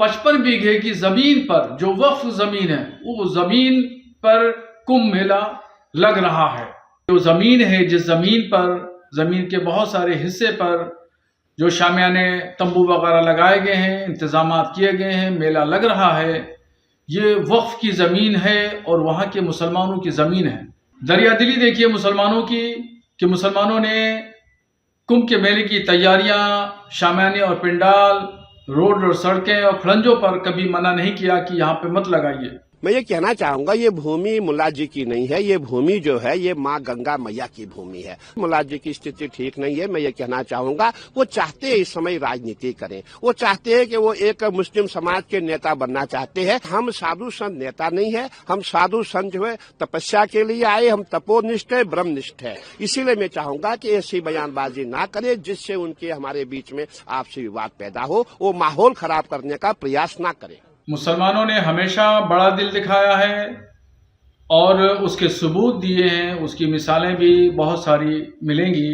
55 बीघे की जमीन पर जो वक्फ जमीन है, वो जमीन पर कुंभ मेला लग रहा है। जो जमीन है, जिस जमीन पर, जमीन के बहुत सारे हिस्से पर जो शामियाने तंबू वगैरह लगाए गए हैं, इंतजामात किए गए हैं, मेला लग रहा है, ये वक्फ की जमीन है और वहां के मुसलमानों की जमीन है। दरिया दिली देखिए मुसलमानों की, कि मुसलमानों ने कुंभ के मेले की तैयारियां, शामियाने और पिंडाल, रोड और सड़कें और खड़ंजों पर कभी मना नहीं किया कि यहाँ पे मत लगाइए। मैं ये कहना चाहूंगा, ये भूमि मुल्ला जी की नहीं है। ये भूमि जो है, ये माँ गंगा मैया की भूमि है। मुल्ला जी की स्थिति ठीक नहीं है। मैं ये कहना चाहूंगा, वो चाहते हैं इस समय राजनीति करें। वो चाहते हैं कि वो एक मुस्लिम समाज के नेता बनना चाहते हैं। हम साधु संत नेता नहीं है। हम साधु संत जो है तपस्या के लिए आए। हम तपोनिष्ठ है, ब्रह्मनिष्ठ है। इसीलिए मैं चाहूंगा कि ऐसी बयानबाजी ना करे जिससे उनके हमारे बीच में आपसी विवाद पैदा हो। वो माहौल खराब करने का प्रयास ना करें। मुसलमानों ने हमेशा बड़ा दिल दिखाया है और उसके सबूत दिए हैं। उसकी मिसालें भी बहुत सारी मिलेंगी।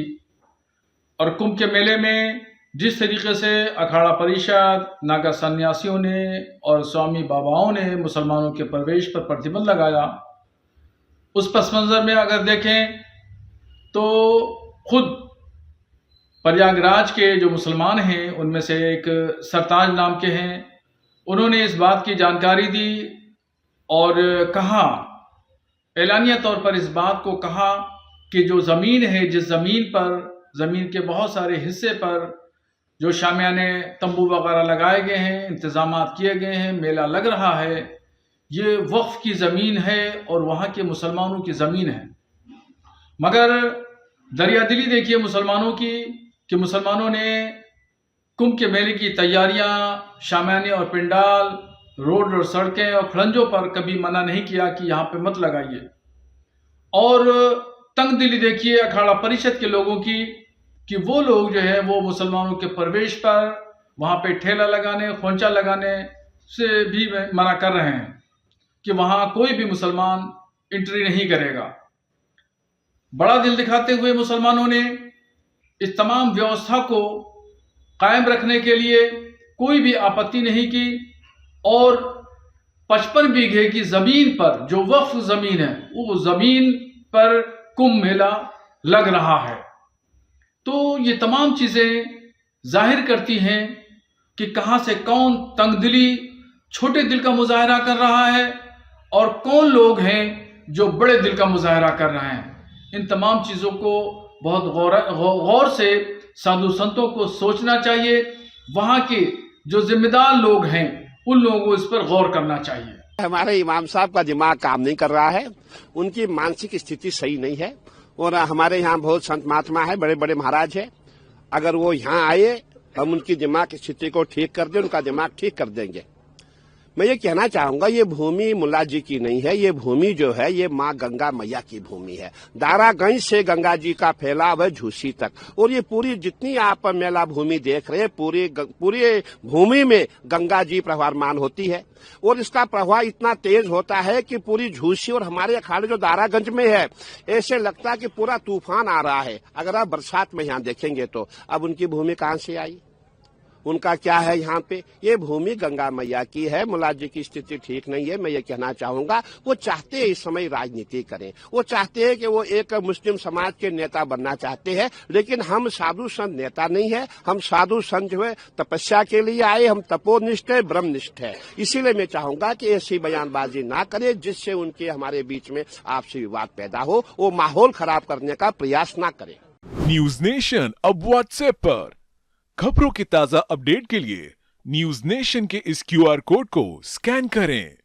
और कुंभ के मेले में जिस तरीके से अखाड़ा परिषद, नागा सन्यासियों ने और स्वामी बाबाओं ने मुसलमानों के प्रवेश पर प्रतिबंध लगाया, उस पस मंजर में अगर देखें तो खुद प्रयागराज के जो मुसलमान हैं, उनमें से एक सरताज नाम के हैं, उन्होंने इस बात की जानकारी दी और कहा, एलानिया तौर पर इस बात को कहा कि जो ज़मीन है, जिस ज़मीन पर, ज़मीन के बहुत सारे हिस्से पर जो शामियाने तंबू वगैरह लगाए गए हैं, इंतजामात किए गए हैं, मेला लग रहा है, ये वक्फ की ज़मीन है और वहाँ के मुसलमानों की ज़मीन है। मगर दरिया दिली देखिए मुसलमानों की, कि मुसलमानों ने कुंभ के मेले की तैयारियां, शामियाने और पिंडाल, रोड और सड़कें और खड़ंजों पर कभी मना नहीं किया कि यहाँ पे मत लगाइए। और तंग दिली देखिए अखाड़ा परिषद के लोगों की, कि वो लोग जो है वो मुसलमानों के प्रवेश पर वहाँ पे ठेला लगाने, खोंचा लगाने से भी मना कर रहे हैं कि वहाँ कोई भी मुसलमान एंट्री नहीं करेगा। बड़ा दिल दिखाते हुए मुसलमानों ने इस तमाम व्यवस्था को कायम रखने के लिए कोई भी आपत्ति नहीं की और 55 बीघे की जमीन पर जो वक्फ जमीन है, वो जमीन पर कुंभ मेला लग रहा है। तो ये तमाम चीजें जाहिर करती हैं कि कहां से कौन तंगदिली, छोटे दिल का मुजाहरा कर रहा है और कौन लोग हैं जो बड़े दिल का मुजाहरा कर रहे हैं। इन तमाम चीजों को बहुत गौर से साधु संतों को सोचना चाहिए। वहां के जो जिम्मेदार लोग हैं, उन लोगों को इस पर गौर करना चाहिए। हमारे इमाम साहब का दिमाग काम नहीं कर रहा है। उनकी मानसिक स्थिति सही नहीं है। और हमारे यहाँ बहुत संत महात्मा है, बड़े बड़े महाराज है। अगर वो यहाँ आए, हम उनकी दिमाग की स्थिति को ठीक कर दें, उनका दिमाग ठीक कर देंगे। मैं ये कहना चाहूंगा, ये भूमि मुल्ला जी की नहीं है। ये भूमि जो है, ये माँ गंगा मैया की भूमि है। दारागंज से गंगा जी का फैलाव है झूसी तक। और ये पूरी जितनी आप मेला भूमि देख रहे हैं, पूरी भूमि में गंगा जी प्रवाहमान होती है। और इसका प्रवाह इतना तेज होता है कि पूरी झूसी और हमारे अखाड़े जो दारागंज में है, ऐसे लगता है कि पूरा तूफान आ रहा है। अगर आप बरसात में यहाँ देखेंगे तो अब उनकी भूमि कहाँ से आई, उनका क्या है यहाँ पे? ये भूमि गंगा मैया की है। मुल्ला जी की स्थिति ठीक नहीं है। मैं ये कहना चाहूंगा, वो चाहते हैं इस समय राजनीति करें। वो चाहते हैं कि वो एक मुस्लिम समाज के नेता बनना चाहते हैं। लेकिन हम साधु संत नेता नहीं है। हम साधु संत जो है तपस्या के लिए आए। हम तपोनिष्ठ है, ब्रह्मनिष्ठ है। इसीलिए मैं चाहूंगा कि ऐसी बयानबाजी ना करे जिससे उनके हमारे बीच में आपसी विवाद पैदा हो। वो माहौल खराब करने का प्रयास ना करें। न्यूज नेशन अब व्हाट्सएप पर खबरों की ताजा अपडेट के लिए न्यूज नेशन के इस QR कोड को स्कैन करें।